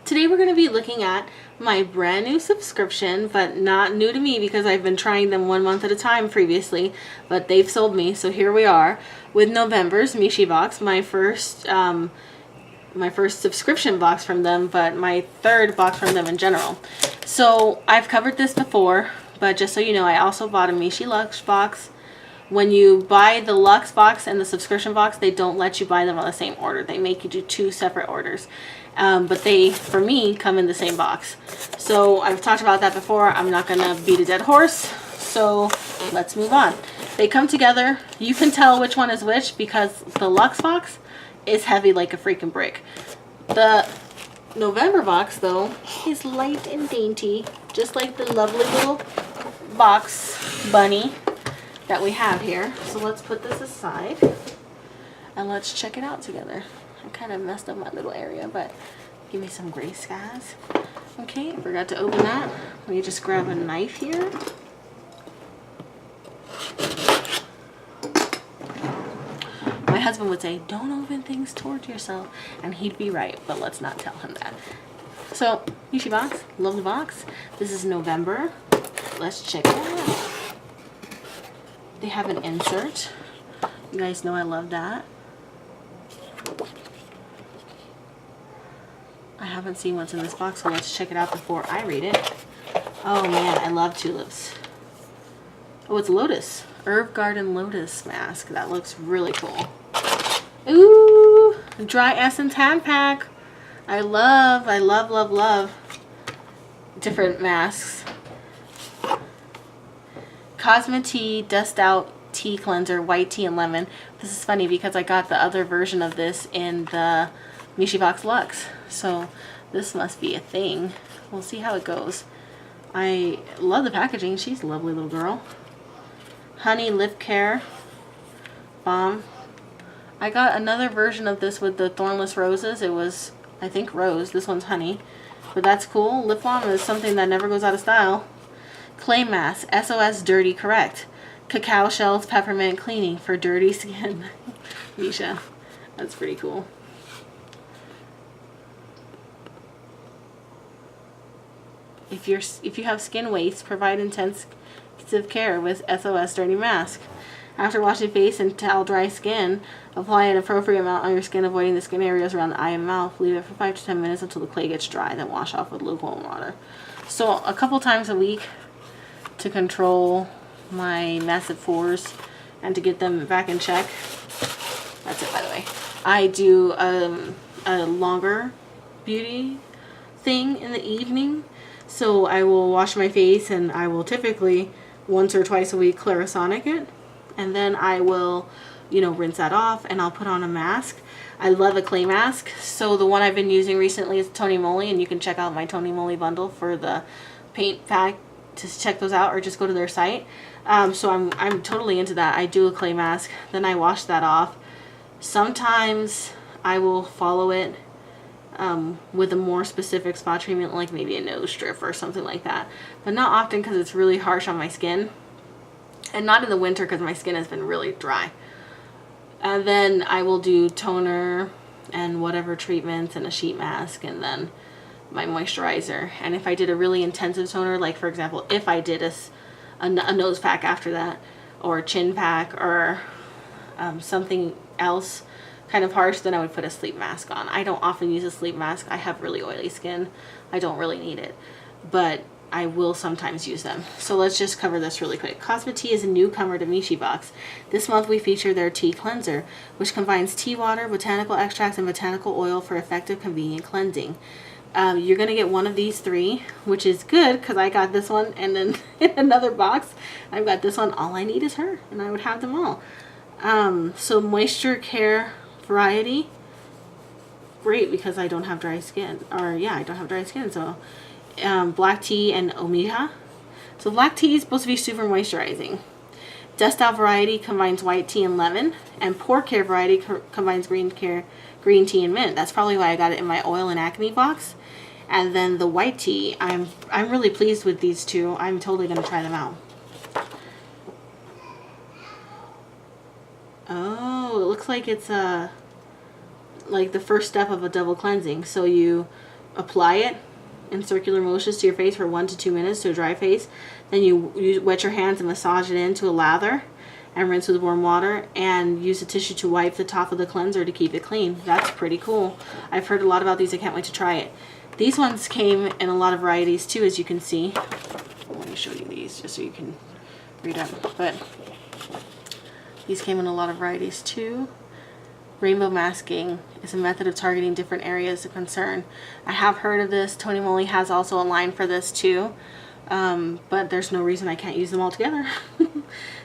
Today we're going to be looking at my brand new subscription, but not new to me because I've been trying them 1 month at a time previously, but they've sold me. So here we are with November's MISHIBOX, my first subscription box from them, but my third box from them in general. So I've covered this before, but just so you know, I also bought a Mishi Luxe box. When you buy the Luxe box and the subscription box, they don't let you buy them on the same order. They make you do 2 separate orders. But they, for me, come in the same box. So I've talked about that before. I'm not going to beat a dead horse. So let's move on. They come together. You can tell which one is which because the Luxe box is heavy like a freaking brick. The November box, though, is light and dainty, just like the lovely little box bunny that we have here. So let's put this aside and let's check it out together. I kind of messed up my little area, but give me some grace, guys. Okay, I forgot to open that. Let me just grab a knife here. My husband would say, don't open things towards yourself, and he'd be right, but let's not tell him that. So, MISHIBOX, love the box. This is November. Let's check it out. They have an insert. You guys know I love that. I haven't seen what's in this box, so let's check it out before I read it. Oh man, I love tulips. Oh, it's lotus. Herb Garden Lotus mask. That looks really cool. Ooh, dry essence hand pack. I love different masks. Cosmo Tea Dust Out Tea Cleanser, white tea and lemon. This is funny because I got the other version of this in the MISHIBOX Luxe. So this must be a thing. We'll see how it goes. I love the packaging. She's a lovely little girl. Honey Lip Care Balm. I got another version of this with the thornless roses. It was, I think, rose. This one's honey. But that's cool. Lip balm is something that never goes out of style. Clay mask, SOS Dirty Correct. Cacao shells, peppermint cleaning for dirty skin. Misha, that's pretty cool. If you have skin waste, provide intensive care with SOS Dirty Mask. After washing face and towel dry skin, apply an appropriate amount on your skin, avoiding the skin areas around the eye and mouth. Leave it for 5 to 10 minutes until the clay gets dry, then wash off with lukewarm water. So a couple times a week to control my massive pores and to get them back in check. That's it, by the way. I do a longer beauty thing in the evening. So I will wash my face and I will typically once or twice a week Clarisonic it. And then I will, you know, rinse that off and I'll put on a mask. I love a clay mask. So the one I've been using recently is Tony Moly, and you can check out my Tony Moly bundle for the paint pack to check those out, or just go to their site. So I'm totally into that. I do a clay mask, then I wash that off. Sometimes I will follow it with a more specific spot treatment, like maybe a nose strip or something like that, but not often because it's really harsh on my skin, and not in the winter because my skin has been really dry. And then I will do toner and whatever treatments and a sheet mask, and then my moisturizer. And if I did a really intensive toner, like for example if I did a nose pack after that, or a chin pack, or something else kind of harsh, then I would put a sleep mask on. I don't often use a sleep mask. I have really oily skin. I don't really need it, but I will sometimes use them. So let's just cover this really quick. Cosmo Tea is a newcomer to MISHIBOX. This month we feature their tea cleanser, which combines tea water, botanical extracts, and botanical oil for effective, convenient cleansing. You're going to get one of these 3, which is good because I got this one, and then in another box I've got this one. All I need is her, and I would have them all. So moisture care variety, great because I don't have dry skin, or yeah, I don't have dry skin. So black tea and omega. So black tea is supposed to be super moisturizing. Dust Out variety combines white tea and lemon, and pore care variety combines green tea and mint. That's probably why I got it in my oil and acne box. And then the white tea, I'm really pleased with these two. I'm totally going to try them out. Oh, it looks like it's like the first step of a double cleansing. So you apply it in circular motions to your face for 1 to 2 minutes to a dry face. Then you wet your hands and massage it into a lather and rinse with warm water, and use a tissue to wipe the top of the cleanser to keep it clean. That's pretty cool. I've heard a lot about these. I can't wait to try it. These ones came in a lot of varieties too, as you can see. Let me show you these just so you can read them. But these came in a lot of varieties too. Rainbow masking is a method of targeting different areas of concern. I have heard of this. Tony Moly has also a line for this too, but there's no reason I can't use them all together.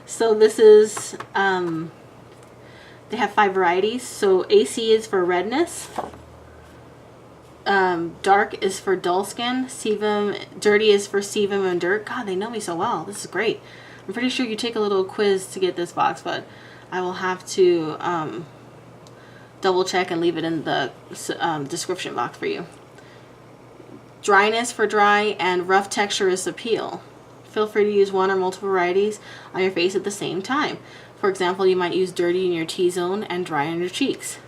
So this is, they have 5 varieties. So AC is for redness, dark is for dull skin, sebum, dirty is for sebum and dirt. God, they know me so well. This is great. I'm pretty sure you take a little quiz to get this box, but I will have to double check and leave it in the description box for you. Dryness for dry, and rough texture is appeal. Feel free to use one or multiple varieties on your face at the same time. For example, you might use dirty in your T-zone and dry on your cheeks.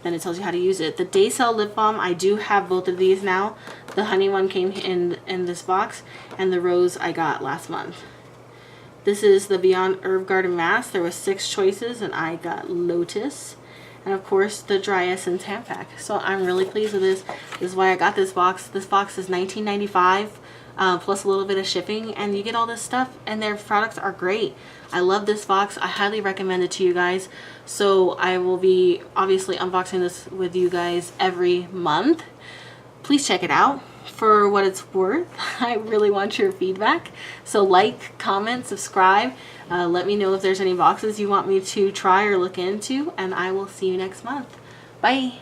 Then it tells you how to use it. The Day Cell Lip Balm, I do have both of these now. The honey one came in this box, and the rose I got last month. This is the Beyond Herb Garden Mask. There was 6 choices, and I got Lotus. And of course, the Dry Essence hand pack. So I'm really pleased with this. This is why I got this box. This box is $19.95 plus a little bit of shipping, and you get all this stuff, and their products are great. I love this box. I highly recommend it to you guys. So I will be obviously unboxing this with you guys every month. Please check it out for what it's worth. I really want your feedback. So like, comment, subscribe. Let me know if there's any boxes you want me to try or look into, and I will see you next month. Bye.